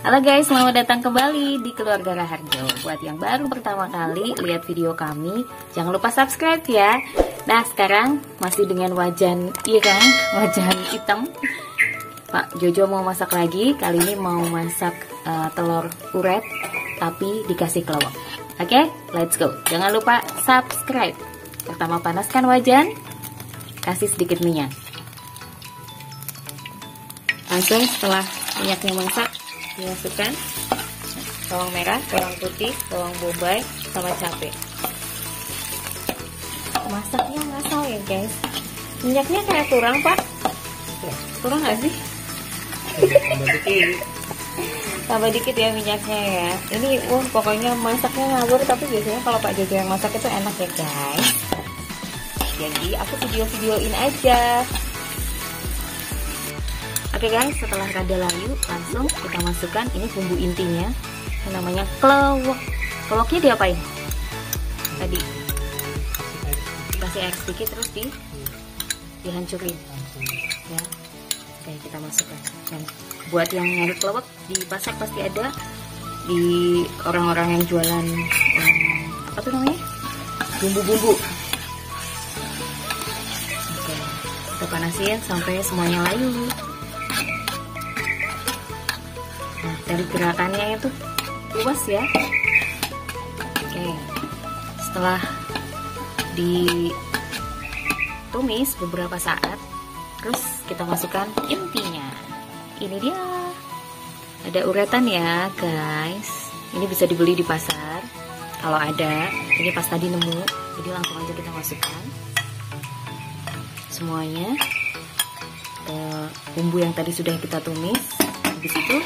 Halo guys, selamat datang kembali di Keluarga Raharjo. Buat yang baru pertama kali lihat video kami, jangan lupa subscribe ya. Nah sekarang masih dengan wajan, iya kan, wajan hitam. Pak Jojo mau masak lagi, kali ini mau masak telur uret, tapi dikasih kelewek. Oke, let's go. Jangan lupa subscribe. Pertama panaskan wajan, kasih sedikit minyak. Langsung setelah minyaknya masak, dimasukkan bawang merah, bawang putih, bawang bombay, sama cabai. Masaknya ngasal ya guys. Minyaknya kayak kurang pak. Kurang nggak sih? Tambah dikit ya minyaknya ya. Ini pokoknya masaknya ngawur, tapi biasanya kalau Pak Jojo yang masak itu enak ya guys. Jadi aku video-videoin aja. Oke guys, setelah rada layu langsung kita masukkan ini bumbu intinya yang namanya kelewek. Keleweknya diapain? Tadi kasih air sedikit terus dihancurin ya. Oke, kita masukkan. Dan buat yang nyari kelewek di pasar pasti ada, di orang-orang yang jualan apa tuh namanya, bumbu-bumbu. Oke, kita panasin sampai semuanya layu. Nah, dari gerakannya itu luas ya. Oke, setelah ditumis beberapa saat, terus kita masukkan intinya. Ini dia, ada uretan ya guys. Ini bisa dibeli di pasar kalau ada. Ini pas tadi nemu, jadi langsung aja kita masukkan semuanya ke bumbu yang tadi sudah kita tumis. Habis itu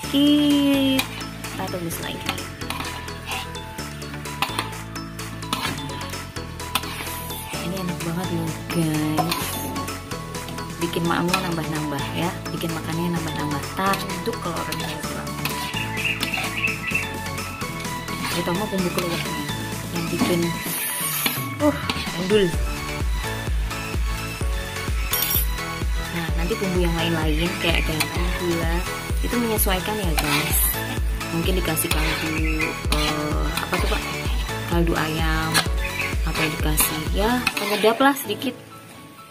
kita tumis lagi. Ini enak banget loh guys, bikin maamnya nambah-nambah ya, bikin makannya nambah-nambah. Tanduk kalau orangnya kurang. Terutama bumbu keleweknya yang bikin endul. Nah nanti bumbu yang lain-lain kayak garam, gula itu menyesuaikan ya guys. Mungkin dikasih kaldu apa tuh pak, kaldu ayam, atau dikasih ya penyedap lah sedikit,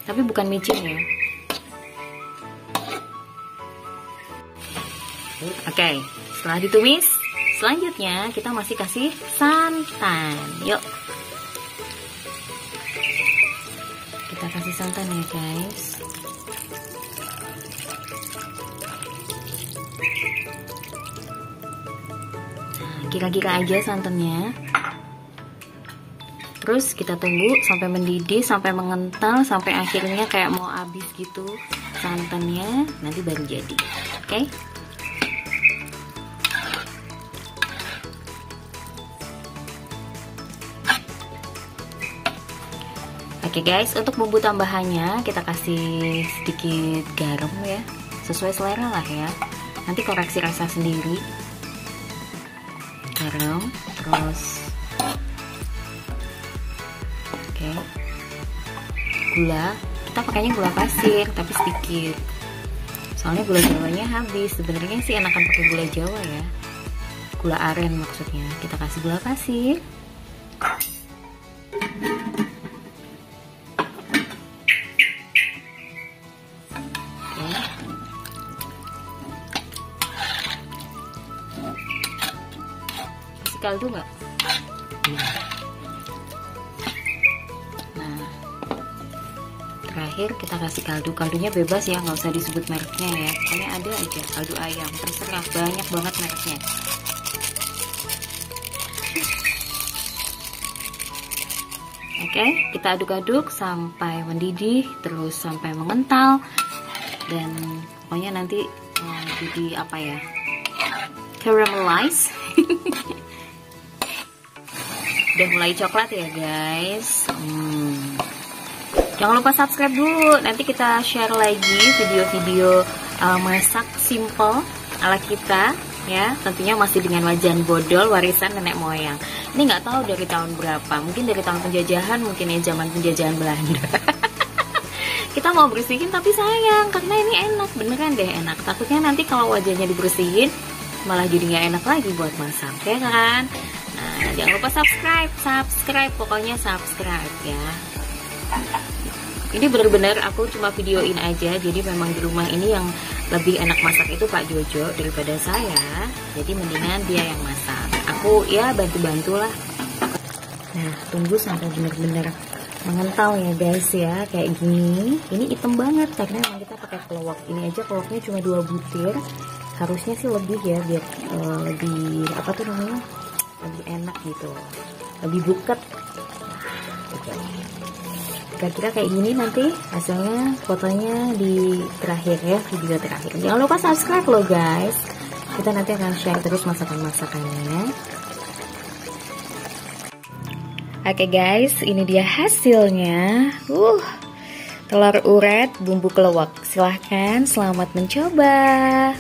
tapi bukan micin ya. Oke, setelah ditumis, selanjutnya kita masih kasih santan. Yuk, kita kasih santan ya guys. Kira-kira aja santannya. Terus kita tunggu sampai mendidih, sampai mengental, sampai akhirnya kayak mau habis gitu santannya, nanti baru jadi. Oke? Oke guys, untuk bumbu tambahannya kita kasih sedikit garam ya, sesuai selera lah ya. Nanti koreksi rasa sendiri. Garam, terus oke, gula. Kita pakainya gula pasir tapi sedikit, soalnya gula jawanya habis. Sebenarnya sih enakan pakai gula jawa ya, gula aren maksudnya. Kita kasih gula pasir. Kaldu nggak? Nah, terakhir kita kasih kaldu. Kaldunya bebas ya, nggak usah disebut mereknya ya. Pokoknya ada aja, kaldu ayam, terserah, banyak banget mereknya. Oke, kita aduk-aduk sampai mendidih, terus sampai mengental, dan pokoknya nanti jadi apa ya, caramelize. Udah mulai coklat ya guys. Jangan lupa subscribe dulu, nanti kita share lagi video-video masak simple ala kita ya. Tentunya masih dengan wajan bodol warisan nenek moyang. Ini nggak tahu dari tahun berapa, mungkin dari tahun penjajahan, mungkin ya zaman penjajahan Belanda. Kita mau bersihin tapi sayang, karena ini enak, beneran deh enak. Takutnya nanti kalau wajannya dibersihin malah jadi nggak enak lagi buat masak, ya kan? Nah, jangan lupa subscribe, pokoknya subscribe ya. Ini bener-bener aku cuma videoin aja, jadi memang di rumah ini yang lebih enak masak itu Pak Jojo daripada saya. Jadi mendingan dia yang masak, aku ya bantu-bantu lah. Nah, tunggu sampai bener-bener mengental ya guys ya, kayak gini. Ini hitam banget karena memang kita pakai kelowak. Ini aja kelowaknya cuma 2 butir. Harusnya sih lebih ya, biar lebih apa tuh namanya, lebih enak gitu, lebih buket. Kira-kira kayak gini nanti hasilnya, fotonya di terakhir ya, video terakhir. Jangan lupa subscribe loh guys, kita nanti akan share terus masakan-masakannya. Oke guys, ini dia hasilnya. Telur uret bumbu kelewak. Silahkan, selamat mencoba.